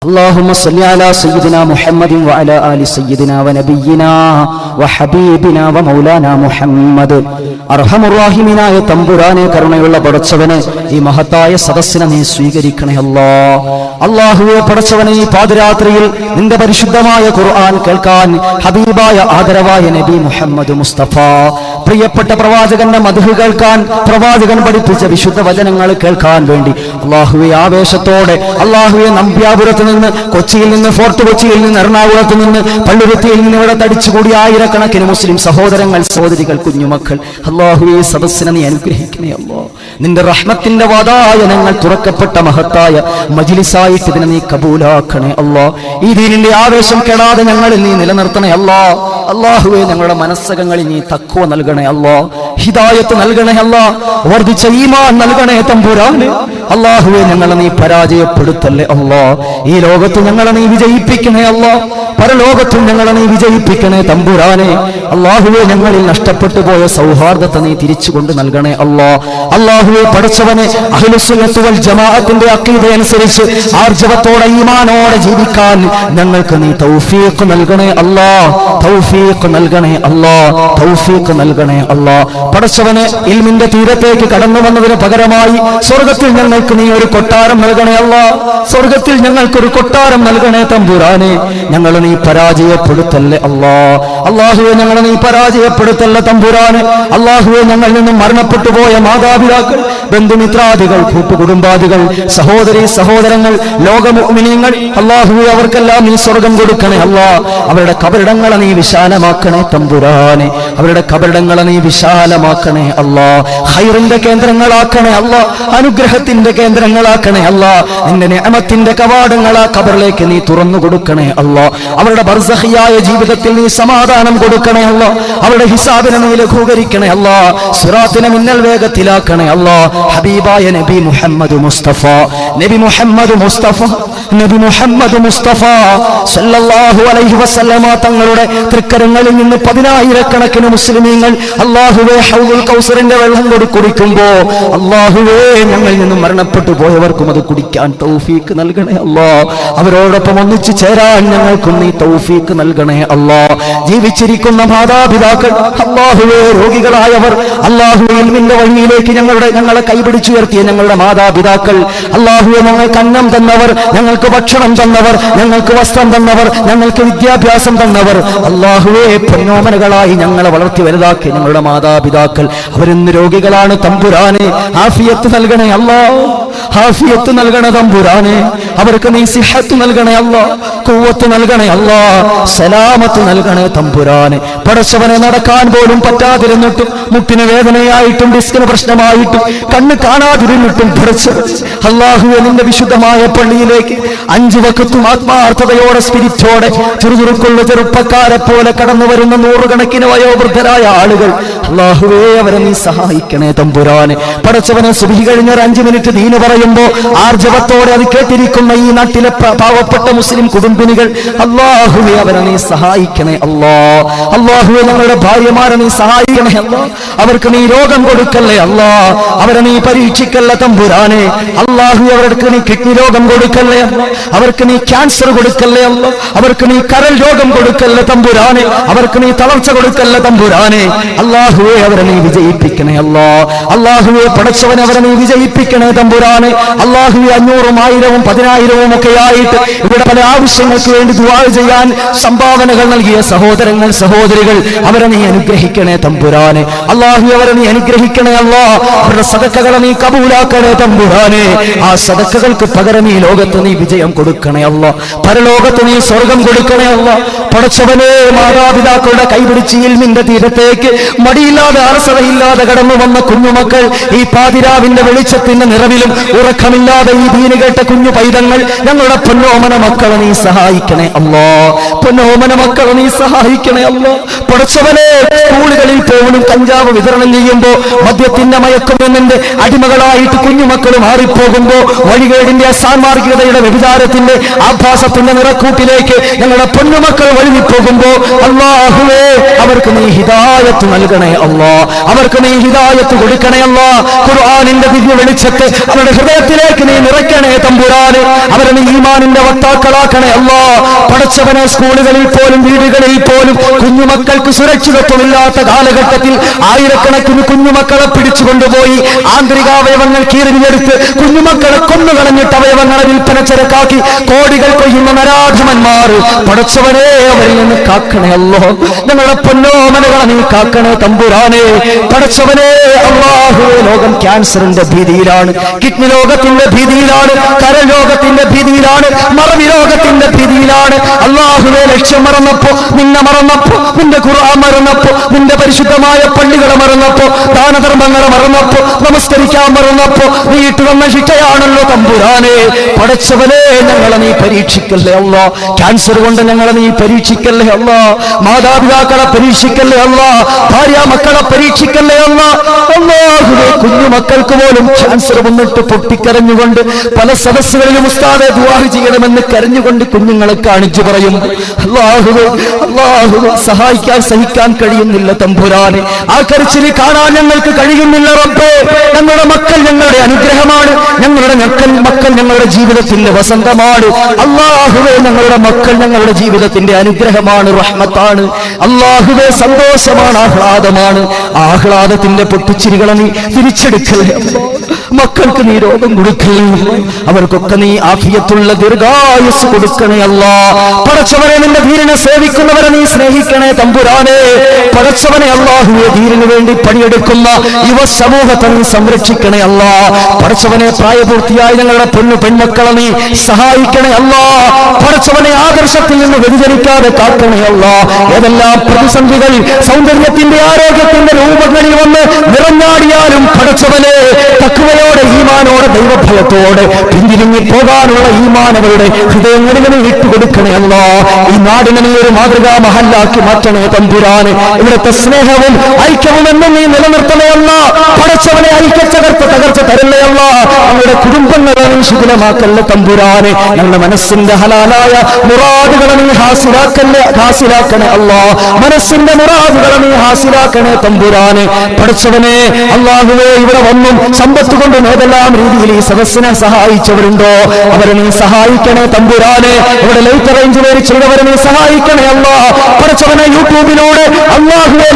اللهم صل على سيدنا محمد وعلى آل سيدنا ونبينا وحبيبنا ومولانا محمد. അർഹമുറാഹിമീനായ തമ്പുരാനെ, കരുണയുള്ള പടച്ചവനെ, ഈ മഹത്തായ സദസ്സിനെ നീ സ്വീകരിക്കണേ അല്ലാഹ്. അല്ലാഹുവേ പടച്ചവനെ, ഈ പാതിരാത്രിയിൽ നിന്റെ പരിശുദ്ധമായ ഖുർആൻ കേൾക്കാൻ ഹബീബായ ആദരവായ നബി മുഹമ്മദ് മുസ്തഫ പ്രിയപ്പെട്ട പ്രവാചകന്റെ മദ്ഹ് കേൾക്കാൻ, പ്രവാചകൻ പഠിപ്പിച്ച വിശുദ്ധ വചനങ്ങൾ കേൾക്കാൻ വേണ്ടി അല്ലാഹുവേ ആവേശത്തോടെ, അല്ലാഹുവേ നമ്പ്യാപുരത്ത് നിന്ന്, കൊച്ചിയിൽ നിന്ന്, ഫോർട്ട് കൊച്ചിയിൽ നിന്ന്, എറണാകുളത്ത് നിന്ന്, പള്ളുരുത്തിയിൽ നിന്ന് ഇവിടെ തടിച്ചുകൂടി ആയിരക്കണക്കിന് മുസ്ലിം സഹോദരങ്ങൾ, സഹോദരികൾ, കുഞ്ഞുമക്കൾ, അല്ലാഹുവേ സദസ്സിനെ നീ അനുഗ്രഹിക്കണേ അല്ലാഹ്. നിന്റെ റഹ്മത്തിന്റെ വാതായനങ്ങൾ തുറക്കപ്പെട്ട മഹത്തായ മജ്ലിസായിട്ട് ഇതിനെ നീ കബൂലാക്കണേ അല്ലാഹ്. ഈ ദീനിന്റെ ആവേശം കെടാതെ ഞങ്ങളിൽ നീ നിലനിർത്തണേ അല്ലാഹ്. അല്ലാഹുവേ ഞങ്ങളുടെ മനസ്സകങ്ങളിൽ നീ തഖ്വ നൽകണേ അല്ലാഹ്, ഹിദായത്ത് നൽകണേ അല്ലാഹ്, വർദ്ധിച്ച ഈമാൻ നൽകണേ തമ്പുരാനെ. അല്ലാഹുവേ ഞങ്ങളെ നീ പരാജയപ്പെടുത്തല്ലേ അല്ലാഹ്. ഈ ലോകത്ത് ഞങ്ങളെ നീ വിജയിപ്പിക്കണേ അല്ലാഹ്, പരലോകത്തും ഞങ്ങളെ നീ വിജയിപ്പിക്കണേ തമ്പുരാനെ. അല്ലാഹുവേ ഞങ്ങളിൽ നഷ്ടപ്പെട്ടു പോയ സൗഹാർദ്ദത്തെ നീ തിരിച്ചുകൊണ്ട് നൽകണേ അല്ലാഹ്. അല്ലാഹുവേ പടച്ചവനെ, അഹ്ലുസുന്നത്ത് വൽ ജമാഅത്തിന്റെ അഖീദ അനുസരിച്ച് ആർജവത്തോടെ ഈമാനോടെ ജീവിക്കാൻ ഞങ്ങൾക്ക് നീ തൗഫീഖ് നൽകണേ അല്ലാഹ്, തൗഫീഖ് നൽകണേ അല്ലാഹ്, തൗഫീഖ് നൽകണേ അല്ലാഹ്. പടച്ചവനെ, ഇൽമിന്റെ തീരത്തേക്ക് കടന്നു വന്നതിന് പകരമായി സ്വർഗത്തിൽ ഞങ്ങൾക്ക് നീ ഒരു കൊട്ടാരം നൽകണേ അല്ലാഹ്, സ്വർഗത്തിൽ ഞങ്ങൾക്കൊരു കൊട്ടാരം നൽകണേ തമ്പുരാനെ. ഞങ്ങളെ നീ പരാജയപ്പെടുത്തല്ലേ അല്ലാഹ്. അല്ലാഹുവേ ഞങ്ങളെ നീ പരാജയപ്പെടുത്തല്ല തമ്പുരാനെ. അല്ലാഹുവേ ഞങ്ങളിൽ നിന്നും മരണപ്പെട്ടു പോയ മാതാപിതാക്കൾ, ബന്ധുമിത്രാദികൾ, കൂട്ടുകുടുംബാദികൾ, സഹോദരി സഹോദരങ്ങൾ, ലോക മുഅ്മിനീങ്ങൾ, അല്ലാഹുവേ അവർക്കെല്ലാം നീ സ്വർഗം കൊടുക്കണേ അല്ലാഹ്. അവരുടെ കബറിടങ്ങളെ നീ വിശാലമാക്കണേ തമ്പുരാനെ, അവരുടെ കബറിടങ്ങളെ നീ വിശാലമാക്കണേ അല്ലാഹ്. ഖൈറിന്റെ കേന്ദ്രങ്ങളാക്കണേ അല്ലാഹ്, അനുഗ്രഹത്തിന്റെ കേന്ദ്രങ്ങളാക്കണേ അല്ലാഹ്. നിന്റെ നിഅമത്തിന്റെ കവാടങ്ങൾ ആ ഖബറിലേക്ക് നീ തുറന്നു കൊടുക്കണേ അല്ലാഹ്. അവരുടെ ബർസഖിയായ ജീവിതത്തിൽ നീ സമാധാനം കൊടുക്കണേ അല്ലാഹ്. അവരുടെ ഹിസാബിനെ നീ ലഘൂകരിക്കണേ അല്ലാഹ്. സിറാത്തിനെ മിന്നൽ വേഗത്തിലാക്കണേ അല്ലാഹ്. ഹബീബായ നബി മുഹമ്മദ് മുസ്തഫ, നബി മുഹമ്മദ് മുസ്തഫ, നബി മുഹമ്മദ് മുസ്തഫ സല്ലല്ലാഹു അലൈഹി വസല്ലമ തങ്ങളുടെ തൃക്കരങ്ങളിൽ നിന്ന് 10,000 മുസ്ലിമീങ്ങൾ അല്ലാഹുവേ ഹൗദുൽ കൗസറിന്റെ വെള്ളം കുടിക്കുമ്പോ അല്ലാഹുവേ ഞങ്ങളിൽ നിന്നും മരണപ്പെട്ടു പോയവർക്കും അത് കുടിക്കാൻ തൗഫീഖ് നൽകണേ അല്ലാഹ്. അവരോടൊപ്പം ഒന്നിച്ചു ചേരാൻ ഞങ്ങൾക്കും നീ തൗഫീഖ് നൽകണേ അല്ലാഹ്. ജീവിച്ചിരിക്കുന്ന മാതാപിതാക്കൾ, അല്ലാഹുവേ രോഗികളായവർ, അല്ലാഹുവേ ഇൽമിന്റെ വഴിയിലേക്ക് ഞങ്ങളെ കൈപിടിച്ചുയർത്തിയ ഞങ്ങളുടെ മാതാപിതാക്കൾ, അല്ലാഹുവേ ഞങ്ങൾക്ക് അന്നം തന്നവർ, ഞങ്ങൾക്ക് ഭക്ഷണം തന്നവർ, ഞങ്ങൾക്ക് വസ്ത്രം തന്നവർ, ഞങ്ങൾക്ക് വിദ്യാഭ്യാസം തന്നവർ, അല്ലാഹുവേ പൊന്നോമനകളായി ഞങ്ങളെ വളർത്തി വലുതാക്കി ഞങ്ങളുടെ മാതാപിതാക്കൾ, അവരിന്ന് രോഗികളാണ് തമ്പുരാനെ. ആഫിയത്ത് നൽകണേ അല്ലാഹ്, ആഫിയത്ത് നൽകണേ തമ്പുരാനെ. അവർക്ക് നീ സിഹത്ത് നൽകണേ അല്ലാഹ്, ഖുവ്വത്ത് നൽകണേ അല്ലാഹ്, സലാമത്ത് നൽകണേ തമ്പുരാനെ. പടച്ചവനെ, നടക്കാൻ പോലും പറ്റാതിരുന്നിട്ടും, മുട്ടിന് വേദനയായിട്ടും, ഡിസ്കിന് പ്രശ്നമായിട്ടും, കണ്ണ് കാണാതിരുന്നിട്ടും അല്ലാഹുവേ നിന്റെ വിശുദ്ധമായ പള്ളിയിലേക്ക് 5 വഖത്തും ആത്മാർത്ഥതയോടെ, സ്പിരിറ്റോടെ, ചുറുചുറുക്കുള്ള ചെറുപ്പക്കാരെ പോലെ കടന്നു വരുന്ന 100 കണക്കിന് വയോവൃദ്ധരായ ആളുകൾ, അല്ലാഹുവേ അവരെ നീ സഹായിക്കണേ തമ്പുരാനെ. പടച്ചവനെ, സുബ്ഹി കഴിഞ്ഞ 5 മിനിറ്റ് ദീന് പറയുമ്പോ ആർജവത്തോടെ അത് കേട്ടിരിക്കുന്ന ഈ നാട്ടിലെ പാവപ്പെട്ട മുസ്ലിം കുടുംബിനികൾ, അല്ലാഹുവേ അവരെ നീ സഹായിക്കണേ അല്ലാഹ്. അല്ലാഹുവേ ഞങ്ങളുടെ ഭാര്യമാരെ നീ സഹായിക്കണേ അല്ലാഹ്. അവർക്ക് നീ രോഗം കൊടുക്കല്ലേ അല്ലാഹ്, അവരെ നീ പരീക്ഷിക്കല്ല തമ്പുരാനെ. അല്ലാഹുവേ അവർക്ക് നീ കിഡ്നി രോഗം കൊടുക്കല്ലേ അല്ലാഹ്, അവർക്ക് നീ ക്യാൻസർ കൊടുക്കല്ലേ അല്ലാഹ്, അവർക്ക് നീ കരൾ രോഗം കൊടുക്കല്ലേ തമ്പുരാനെ, അവർക്ക് നീ തളർച്ച കൊടുക്കല്ലേ തമ്പുരാനെ. അല്ലാഹുവേ അവരെ നീ വിജയിപ്പിക്കണേ അല്ലാഹ്. അല്ലാഹുവേ പടച്ചവനെ, അവരെ നീ വിജയിപ്പിക്കണേ തമ്പുരാനെ. അല്ലാഹുവേ 500, 1000, 10,000 ഒക്കെ ആയിട്ട് ഇവിടെ പല ആവശ്യങ്ങൾക്ക് വേണ്ടി ദുആ ചെയ്യാൻ സംഭാവനകൾ നൽകിയ സഹോദരങ്ങൾ, സഹോദരികൾ, അവരെ നീ അനുഗ്രഹിക്കണേ തമ്പുരാനെ. അല്ലാഹുവേ അവരെ നീ അനുഗ്രഹിക്കണേ അല്ലാഹ്. അവരുടെ സദഖകളെ നീ കബൂലാക്കണേ തമ്പുരാനെ. ആ സദഖകൾക്ക് പകരം ഈ ലോകത്ത് നീ വിജയം കൊടുക്കണേ അല്ലാഹ്, പരലോകത്ത് നീ സ്വർഗം കൊടുക്കണേ അല്ലാഹ്. പടച്ചവനെ, മാതാപിതാക്കളുടെ കൈപിടിച്ച് ഇൽമിന്റെ തീരത്തേക്ക് മടിയില്ലാതെ അറസതയില്ലാതെ കടന്നു വന്ന കുഞ്ഞുമക്കൾ, ഈ പാതിരാവിന്റെ വെളിച്ചത്തിന്റെ നിറവിലും ഉറക്കമില്ലാതെ ഈ ദീന് കേട്ട കുഞ്ഞു പൈതങ്ങൾ, ഞങ്ങളുടെ പൊന്നോമന മക്കളെ നീ സഹായിക്കണേ അല്ലാഹ്, പൊന്നോമന മക്കളെ നീ സഹായിക്കണേ അല്ലാഹ്. പടച്ചവനെ, സ്കൂളുകളിൽ പോലും കഞ്ചാവ് വിതരണം ചെയ്യുമ്പോ, മദ്യത്തിന്റെ മയക്കുമരുന്നിന്റെ അടിമകളായിട്ട് കുഞ്ഞുമക്കൾ മാറിപ്പോകുമ്പോ, വഴികേടിന്റെ അസാൻമാർഗികതയുടെ വ്യഭിചാരത്തിന്റെ ആഭാസത്തിന്റെ നിറക്കൂട്ടിലേക്ക് ഞങ്ങളുടെ പൊന്നുമക്കൾ വഴുതിപ്പോകുമ്പോ, അല്ലാഹുവേ അവർക്ക് നീ ഹിദായത്ത് നൽകണേ അല്ലാഹ്, അവർക്ക് നീ ഹിദായത്ത് കൊടുക്കണേ അല്ലാഹ്. ഖുർആനിന്റെ ദിവ്യ വെളിച്ചത്തെ അവരുടെ ഹൃദയത്തിലേക്ക് നീ നിറയ്ക്കണേ തമ്പുരാന്. അവരെ നീ ഈമാനിന്റെ വക്താക്കളാക്കണേ അല്ലാ. പടച്ചവനെ സ്കൂളുകളിൽ പോലും വീടുകളിൽ പോലും കുഞ്ഞുമക്കൾക്ക് സുരക്ഷിതത്വമില്ലാത്ത കാലഘട്ടത്തിൽ ആയിരക്കണക്കിന് കുഞ്ഞുമക്കളെ പിടിച്ചുകൊണ്ടുപോയി ആന്തരികാവയവങ്ങൾ കീറിഞ്ഞെടുത്ത് കുഞ്ഞുമക്കളെ കൊന്നുകളഞ്ഞിട്ട് അവയവങ്ങളെ വിൽപ്പന ചരക്കാക്കി കോടികൾ കൊയ്യുന്ന നരാധമന്മാർ, പടച്ചവനെ അവരിൽ നിന്ന് കാക്കണേ അല്ലോ. ഞങ്ങളുടെ പൊന്നോമനകളെ നീ കാക്കണേ തമ്പുരാനെ. പടച്ചവനെ അല്ലാഹുവേ, ലോകം ക്യാൻസറിന്റെ ഭീതിയിലാണ്, കിഡ്നി രോഗത്തിന്റെ ഭീതിയിലാണ്, കരൾ രോഗത്തിന്റെ ഭീതിയിലാണ്, മറവി രോഗത്തിന്റെ ഭീതിയിലാണ്. അല്ലാഹുവേ, ലക്ഷ്യം മറന്നപ്പോ, നിന്നെ മറന്നപ്പോ, നിന്റെ ഖുർആൻ മറന്നപ്പോ, നിന്റെ പരിശുദ്ധമായ പള്ളികളെ മറന്നപ്പോ, ദാനധർമ്മങ്ങളെ മറന്നപ്പോ, നമസ്കരിക്കാൻ മറന്നപ്പോ നീ ഇട്ടുവന്ന ശിക്ഷയാണല്ലോ തമ്പുരാനെ. പടച്ചവനെ, ഞങ്ങളെ നീ പരീക്ഷിക്കല്ലേ അല്ലാ. ക്യാൻസർ കൊണ്ട് ഞങ്ങളെ നീ പരീക്ഷിക്കല്ലേ അല്ലാ. മാതാപിതാക്കളെ പരീക്ഷിക്കല്ലേ അല്ലാ. ഭാര്യ മക്കളെ പരീക്ഷിക്കല്ലേ അല്ലാ. അല്ലാഹുവേ, കുഞ്ഞുമക്കൾക്ക് പോലും ക്യാൻസർ വന്നിട്ട് പൊട്ടിക്കരഞ്ഞുകൊണ്ട് പല സദസ്സുകളിലും ഉസ്താദെ ദുആ ചെയ്യണമെന്ന് കരഞ്ഞുകൊണ്ട് കുഞ്ഞുങ്ങളെ കാണിച്ചു പറയും. അല്ലാഹുവേ, അല്ലാഹുവേ, സഹായിക്കാൻ സഹിക്കാൻ കഴിയുന്നില്ല തമ്പുരാനെ. ആ കരച്ചിൽ കാണാൻ ഞങ്ങൾക്ക് കഴിയുന്നില്ല റബ്ബേ. ഞങ്ങളുടെ മക്കൾ ഞങ്ങളുടെ അനുഗ്രഹമാണ്, ഞങ്ങളുടെ മക്കൾ ഞങ്ങളുടെ ജീവിതത്തിന്റെ വസന്തമാണ്. അല്ലാഹുവേ, ഞങ്ങളുടെ മക്കൾ ഞങ്ങളുടെ ജീവിതത്തിന്റെ അനുഗ്രഹമാണ്, റഹ്മത്താണ്. അല്ലാഹുവേ, സന്തോഷമാണ്, ആഹ്ലാദമാണ്. ആഹ്ലാദത്തിന്റെ പൊട്ടിച്ചിരികളെ നീ തിരിച്ചെടുക്കല്ലേ. മക്കൾക്ക് നീ രോഗം കൊടുക്കല്ലേ. അവർക്കൊക്കെ നീ ആഫിയത്തുള്ള ദീർഘായുസ് കൊടുക്കണേ അല്ലാ. പടച്ചവനെ, നിന്റെ ധീരനെ സേവിക്കുന്നവരെ നീ സ്നേഹിക്കണേ തമ്പുരാനെ. പടച്ചവനെ, അല്ലാഹുവേ, ധീരന് വേണ്ടി പണിയെടുക്കുന്ന യുവ സമൂഹത്തെ നീ സംരക്ഷിക്കണേ അല്ലാ. പടച്ചവനെ, പ്രായപൂർത്തിയായ ഞങ്ങളുടെ പെൺമക്കളെ നീ സഹായിക്കണേ അല്ലാ. പടച്ചവനെ, ആദർശത്തിൽ നിന്ന് വ്യതിചലിക്കാതെ കാക്കണേ അല്ലാ. ഏതെല്ലാം പ്രതിസന്ധികൾ സൗന്ദര്യത്തിന്റെ ആരോഗ്യത്തിന്റെ രൂപങ്ങളിൽ വന്ന് നിറഞ്ഞാടിയാലും പടച്ചവനെ, തഖ്വയോടെ ഈമാനോടെ ദൈവഭയത്തോടെ പിന്തിരിഞ്ഞു പോകാനുള്ള ഈമാൻ അവരുടെ ഹൃദയങ്ങളിൽ നീ ഇട്ടുകൊടുക്കണേ അല്ലാ. ഈ നാടിനെ നീ ഒരു മാതൃകാ മഹല്ലാക്കി മാറ്റണേ തമ്പുരാനെ. ഇവിടുത്തെ സ്നേഹവും ഐക്യവും എന്നും നീ നിലനിർത്തണേ അല്ലാ. പടച്ചവനെ, തകർച്ച തരല്ലേ അല്ലാ. ഞങ്ങളുടെ കുടുംബങ്ങളെ നീ ശിഥിലമാക്കല്ലേ തമ്പുരാനെ. ഞങ്ങളുടെ മനസ്സിന്റെ ഹലാലായ മുറാദുകളെ നീ ഹാസിലാക്കണേ അല്ലാ. മനസ്സിന്റെ മുറാദുകളെ നീ ഹാസിലാക്കണേ തമ്പുരാനെ. പടച്ചവനെ, അല്ലാഹുവേ, ഇവിടെ വന്നും സമ്പത്ത് കൊണ്ടും ഏതെല്ലാം രീതിയിൽ ഈ സദസ്സിനെ സഹായിച്ചവരുണ്ടോ അവരെ നീ സഹായിക്കണേ തമ്പുരാനെ. ഇവിടെ ലൈറ്റ് അറേഞ്ച് ചെയ്തവരെ നീ സഹായിക്കണേ അല്ലാ. പടച്ചവനെ, യൂട്യൂബിലൂടെ അല്ലാഹുവേ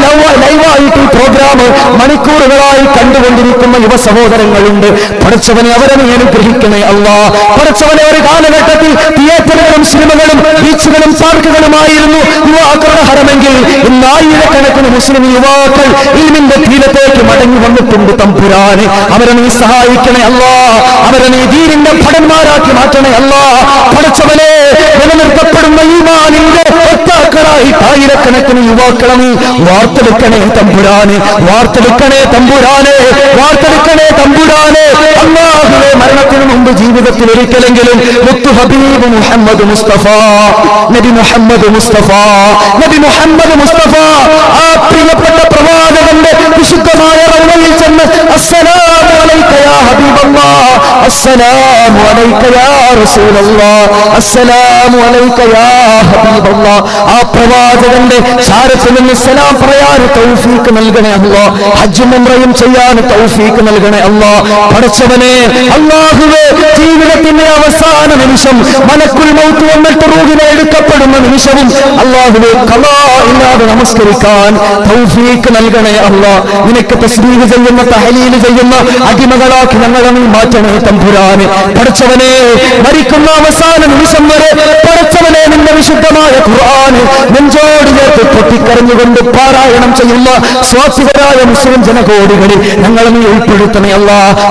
ലൈവായിട്ട് ഈ പ്രോഗ്രാം മണിക്കൂറുകളായി കണ്ടുകൊണ്ടിരിക്കുന്ന യുവ സഹോദരങ്ങളുണ്ട്. പടച്ചവനെ, അവരെ നീ അനുഗ്രഹിക്കണേ അല്ലാ. പടച്ചവനെ, ഒരു കാലഘട്ടത്തിൽ തിയേറ്ററുകളും സിനിമകളും ബീച്ചുകളും പാർക്കുകളുമായിരുന്നു യുവാക്കളുടെ ഹരമെങ്കിൽ ഇന്ന് ആയിരക്കണക്കിന് മുസ്ലിം യുവാക്കൾ ഇൽമിന്റെ തീരത്തേക്ക് മടങ്ങി വന്നിട്ടുണ്ട് തമ്പുരാനെ. അവരെ നീ സഹായിക്കണേ അല്ലാ. അവരെ നീ ദീനിന്റെ ഭടന്മാരാക്കി മാറ്റണേ അല്ലാ. പടച്ചവനെ, നിലനിർത്തപ്പെടുന്ന ഈമാനിന്റെ ഒത്താക്കളായി ആയിരക്കണക്കിന് യുവാക്കളെ നീ വാർത്തെടുക്കണേ തമ്പുരാനെ. വാർത്തെടുക്കണേ തമ്പുരാനെ. വാർത്തെടുക്കണേ തമ്പുരാനെ. അല്ലാഹുവേ, മരണത്തിന് മുമ്പ് ജീവിതത്തിൽ ഒരിക്കലെങ്കിലും മുത്തു ഹബീബ് മുഹമ്മദ് മുസ്തഫ, നബി മുഹമ്മദ് മുസ്തഫ, നബി മുഹമ്മദ് മുസ്തഫ, ആ പ്രിയപ്പെട്ട പ്രവാചകന്റെ വിശുദ്ധമായ റൗളയിൽ ചെന്ന് അസ്സലാമു അലൈക യാ ഹബീബല്ലാഹ്, അസ്സലാമു അലൈക യാ റസൂലല്ലാഹ്, അസ്സലാമു അലൈക യാ ഹബീബല്ലാഹ്, ആ പ്രവാചകന്റെ ചാരത്തിൽ നിന്ന് സലാം പറയാൻ തൗഫീഖ് നൽകണേ അല്ലാഹ്. ഹജ്ജും ഉംറയും ചെയ്യാൻ തൗഫീഖ് നൽകണേ അല്ലാഹ്. പടച്ചവനെ, അല്ലാഹുവേ, ജീവിതത്തിന്റെ അവസാന നിമിഷം മലക്കുൽ മൗത്ത് വന്നിട്ട് റൂഹിനെ എടുക്കപ്പെടുന്ന നിമിഷവും അല്ലാഹുവേ, ഖളാ ഇല്ലാതെ നമസ്കരിക്കാൻ തൗഫീഖ് നൽകണേ അല്ലാഹ്. നിനക്ക് തസ്ബീഹ് ചെയ്യുന്ന, തഹ്ലീൽ ചെയ്യുന്ന അടിമകളാക്കി ഞങ്ങളെ നീ മാറ്റണേ തമ്പുരാനെ. പടച്ചവനെ, മരിക്കുന്ന അവസാന നിമിഷം വരെ പടച്ചവനെ, നിന്റെ വിശുദ്ധമായ ഖുർആൻ നെഞ്ചോട് ചേർത്ത് പൊട്ടിക്കരഞ്ഞുകൊണ്ട് പാരായണം ചെയ്യുന്ന സ്വാത്വികരായ മുസ്ലിം ജനകോടികളിൽ ഞങ്ങളെ നീ ഉൾപ്പെടുത്തണേ അല്ലാഹ്.